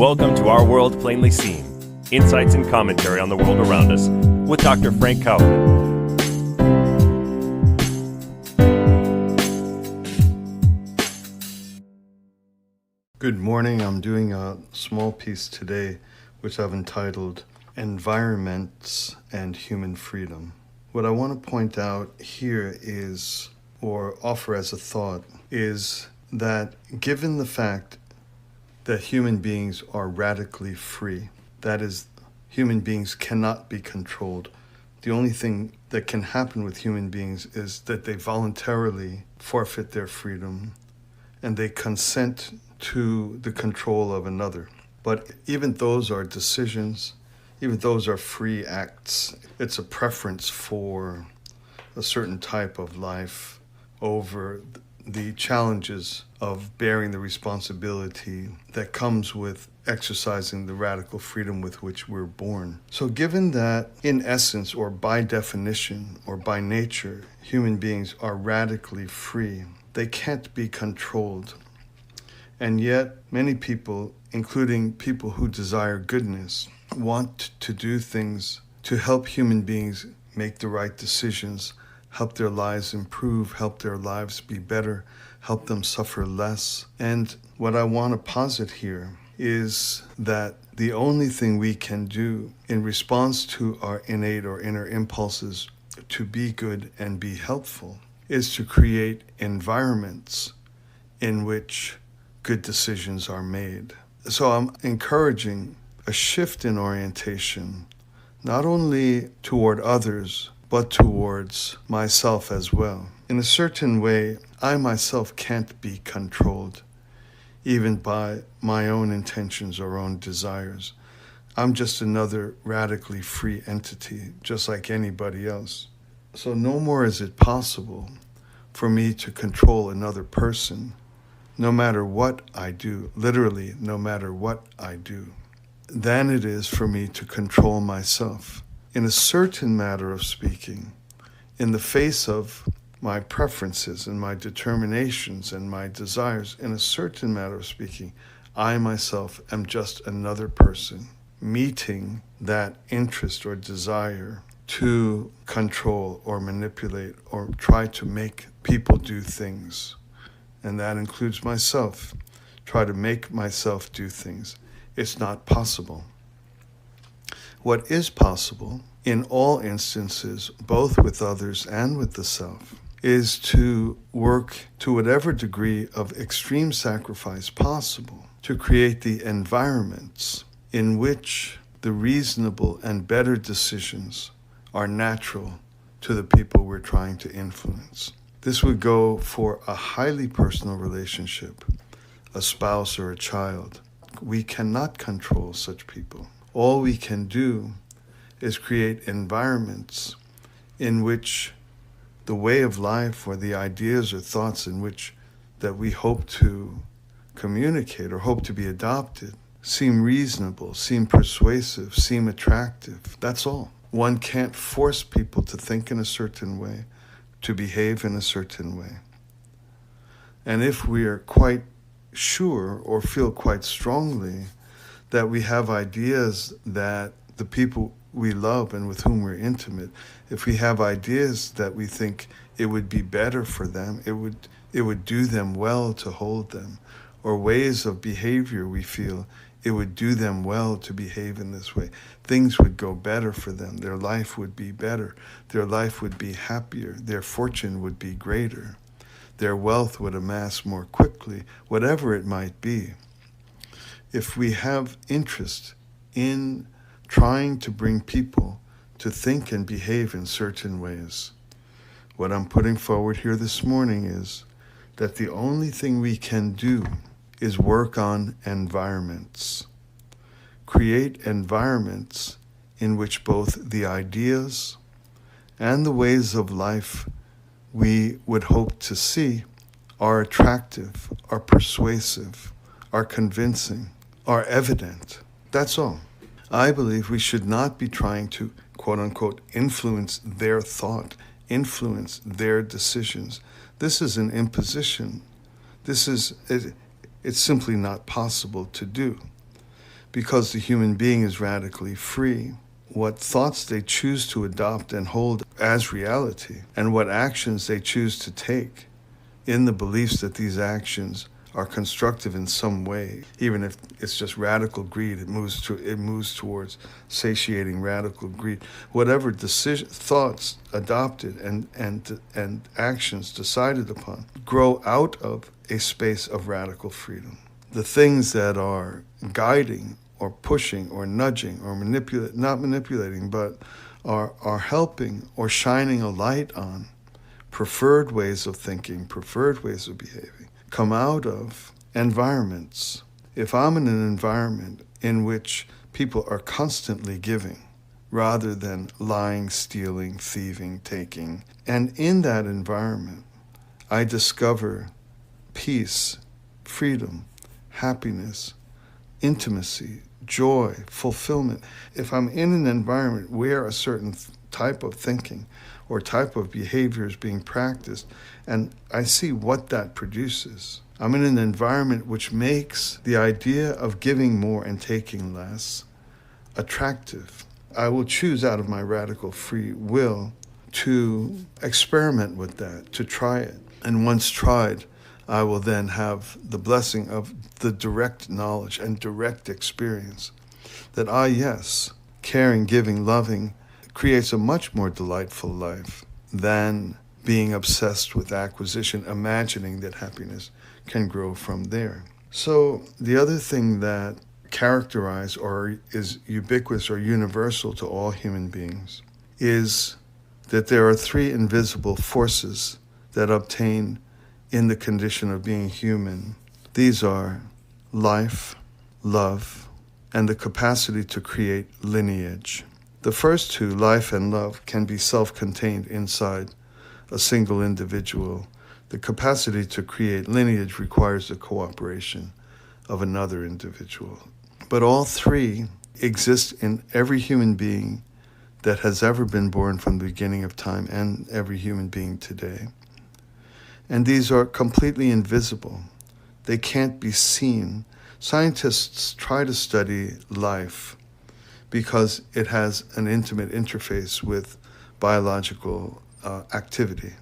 Welcome to Our World Plainly Seen, insights and commentary on the world around us with Dr. Frank Kaufmann. Good morning. I'm doing a small piece today which I've entitled Environments and Human Freedom. What I want to point out here is, or offer as a thought, is that given the fact that human beings are radically free, that is, human beings cannot be controlled. The only thing that can happen with human beings is that they voluntarily forfeit their freedom and they consent to the control of another. But even those are decisions, even those are free acts. It's a preference for a certain type of life over the challenges of bearing the responsibility that comes with exercising the radical freedom with which we're born. So given that, in essence, or by definition, or by nature, human beings are radically free, they can't be controlled. And yet, many people, including people who desire goodness, want to do things to help human beings make the right decisions, help their lives improve, help their lives be better, help them suffer less. And what I want to posit here is that the only thing we can do in response to our innate or inner impulses to be good and be helpful is to create environments in which good decisions are made. So I'm encouraging a shift in orientation, not only toward others, but towards myself as well. In a certain way, I myself can't be controlled, even by my own intentions or own desires. I'm just another radically free entity, just like anybody else. So no more is it possible for me to control another person, no matter what I do, literally no matter what I do, than it is for me to control myself. In a certain matter of speaking, in the face of my preferences and my determinations and my desires, in a certain matter of speaking, I myself am just another person meeting that interest or desire to control or manipulate or try to make people do things. And that includes myself. Try to make myself do things. It's not possible. What is possible, in all instances, both with others and with the self, is to work to whatever degree of extreme sacrifice possible to create the environments in which the reasonable and better decisions are natural to the people we're trying to influence. This would go for a highly personal relationship, a spouse or a child. We cannot control such people. All we can do is create environments in which the way of life or the ideas or thoughts in which that we hope to communicate or hope to be adopted seem reasonable, seem persuasive, seem attractive. That's all. One can't force people to think in a certain way, to behave in a certain way. And if we are quite sure or feel quite strongly that we have ideas that the people we love and with whom we're intimate, if we have ideas that we think it would be better for them, it would do them well to hold them, or ways of behavior we feel it would do them well to behave in this way, things would go better for them, their life would be better, their life would be happier, their fortune would be greater, their wealth would amass more quickly, whatever it might be. If we have interest in trying to bring people to think and behave in certain ways, what I'm putting forward here this morning is that the only thing we can do is work on environments. Create environments in which both the ideas and the ways of life we would hope to see are attractive, are persuasive, are convincing, are evident. That's all. I believe we should not be trying to, quote unquote, influence their thought, influence their decisions. This is an imposition. It's simply not possible to do. because the human being is radically free, what thoughts they choose to adopt and hold as reality, and what actions they choose to take in the beliefs that these actions are constructive in some way, even if it's just radical greed, it moves towards satiating radical greed. Whatever thoughts adopted and actions decided upon grow out of a space of radical freedom. The things that are guiding or pushing or nudging or not manipulating, but are helping or shining a light on preferred ways of thinking, preferred ways of behaving, come out of environments. If I'm in an environment in which people are constantly giving rather than lying, stealing, thieving, taking, and in that environment I discover peace, freedom, happiness, intimacy, joy, fulfillment. If I'm in an environment where a certain type of thinking or type of behavior is being practiced, and I see what that produces, I'm in an environment which makes the idea of giving more and taking less attractive. I will choose out of my radical free will to experiment with that, to try it. And once tried, I will then have the blessing of the direct knowledge and direct experience that yes, caring, giving, loving creates a much more delightful life than being obsessed with acquisition, imagining that happiness can grow from there. So the other thing that characterizes or is ubiquitous or universal to all human beings is that there are three invisible forces that obtain in the condition of being human. These are life, love, and the capacity to create lineage. The first two, life and love, can be self-contained inside a single individual. The capacity to create lineage requires the cooperation of another individual. But all three exist in every human being that has ever been born from the beginning of time and every human being today. And these are completely invisible. They can't be seen. Scientists try to study life because it has an intimate interface with biological activity.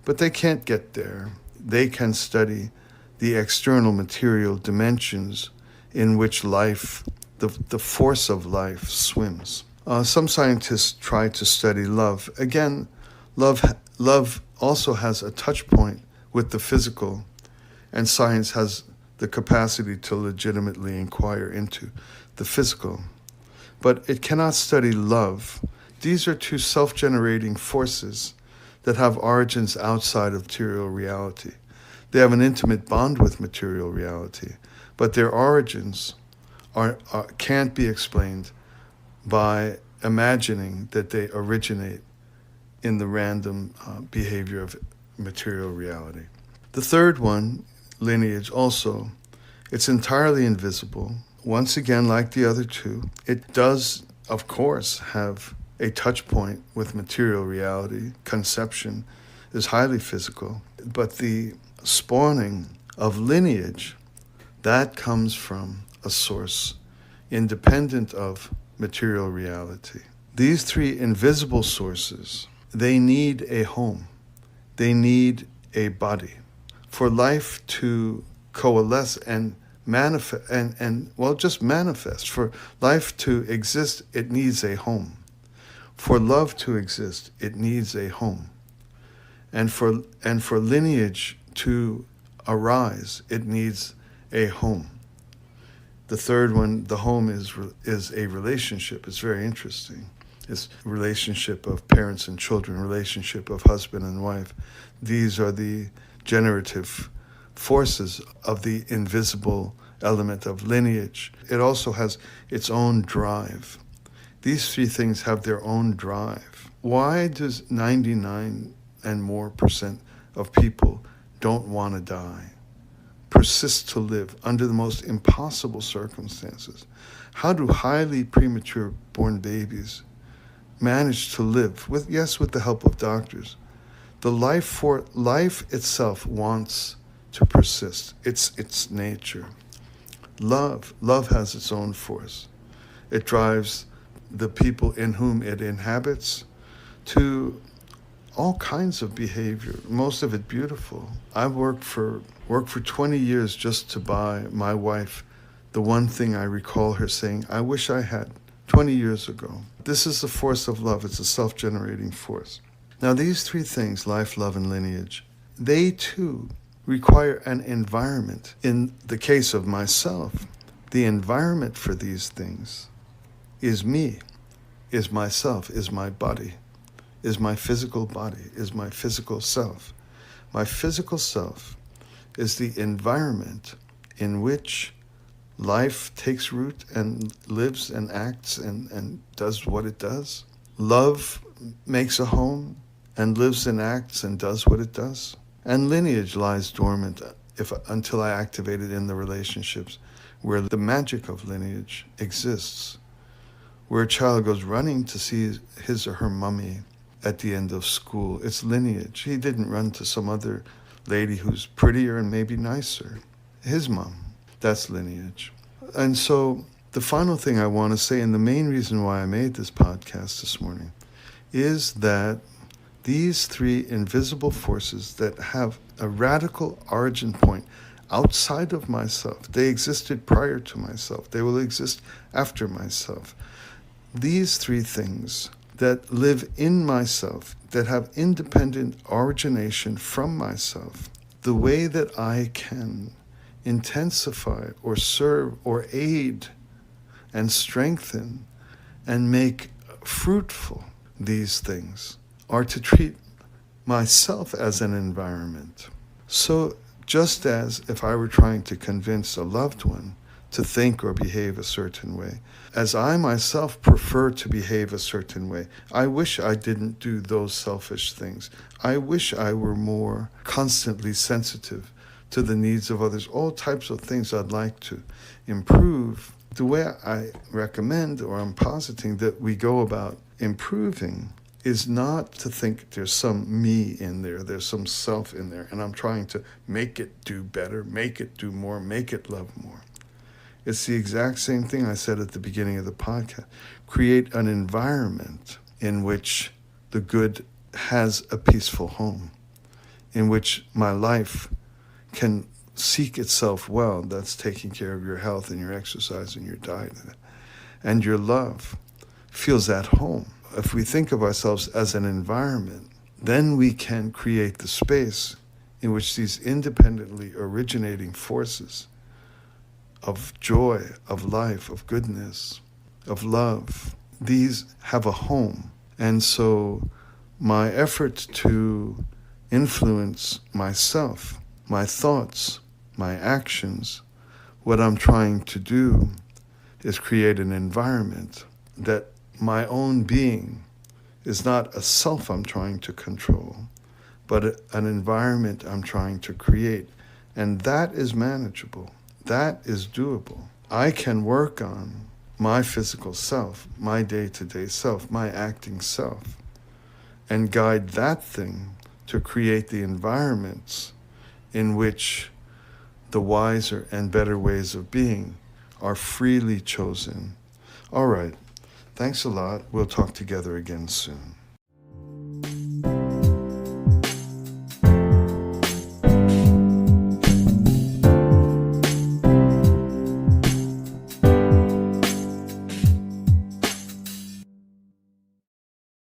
But they can't get there. They can study the external material dimensions in which life, the force of life, swims. Some scientists try to study love. Again, love also has a touch point with the physical, and science has the capacity to legitimately inquire into the physical. But it cannot study love. These are two self-generating forces that have origins outside of material reality. They have an intimate bond with material reality, but their origins can't be explained by imagining that they originate in the random behavior of material reality. The third one, lineage, also, it's entirely invisible. Once again, like the other two, it does, of course, have a touch point with material reality. Conception is highly physical, but the spawning of lineage, that comes from a source independent of material reality. These three invisible sources, they need a home. They need a body. For life to coalesce and manifest, just manifest. For life to exist, it needs a home. For love to exist, it needs a home. And for lineage to arise, it needs a home. The third one, the home, is a relationship. It's very interesting. It's a relationship of parents and children, relationship of husband and wife. These are the generative forces of the invisible element of lineage. It also has its own drive. These three things have their own drive. Why does 99 and more percent of people don't want to die, persist to live under the most impossible circumstances? How do highly premature born babies manage to live with the help of doctors? The life itself wants to persist. It's its nature. Love has its own force. It drives the people in whom it inhabits to all kinds of behavior, most of it beautiful. I've worked for 20 years just to buy my wife the one thing I recall her saying, I wish I had 20 years ago. This is the force of love. It's a self-generating force. Now, these three things, life, love, and lineage, they too require an environment. In the case of myself, the environment for these things is me, is myself, is my body, is my physical body, is my physical self. My physical self is the environment in which life takes root and lives and acts and does what it does. Love makes a home and lives and acts and does what it does. And lineage lies dormant until I activate it in the relationships where the magic of lineage exists, where a child goes running to see his or her mummy at the end of school. It's lineage. He didn't run to some other lady who's prettier and maybe nicer. His mom. That's lineage. And so the final thing I want to say, and the main reason why I made this podcast this morning, is that these three invisible forces that have a radical origin point outside of myself, they existed prior to myself, they will exist after myself. These three things that live in myself, that have independent origination from myself, the way that I can intensify or serve or aid and strengthen and make fruitful these things are to treat myself as an environment. So just as if I were trying to convince a loved one to think or behave a certain way, as I myself prefer to behave a certain way, I wish I didn't do those selfish things. I wish I were more constantly sensitive to the needs of others, all types of things I'd like to improve. The way I recommend, or I'm positing that we go about improving, is not to think there's some me in there, there's some self in there, and I'm trying to make it do better, make it do more, make it love more. It's the exact same thing I said at the beginning of the podcast. Create an environment in which the good has a peaceful home, in which my life can seek itself well. That's taking care of your health and your exercise and your diet. And your love feels at home. If we think of ourselves as an environment, then we can create the space in which these independently originating forces of joy, of life, of goodness, of love, these have a home. And so my effort to influence myself, my thoughts, my actions, what I'm trying to do is create an environment that my own being is not a self I'm trying to control, but an environment I'm trying to create. And that is manageable. That is doable. I can work on my physical self, my day-to-day self, my acting self, and guide that thing to create the environments in which the wiser and better ways of being are freely chosen. All right. Thanks a lot. We'll talk together again soon.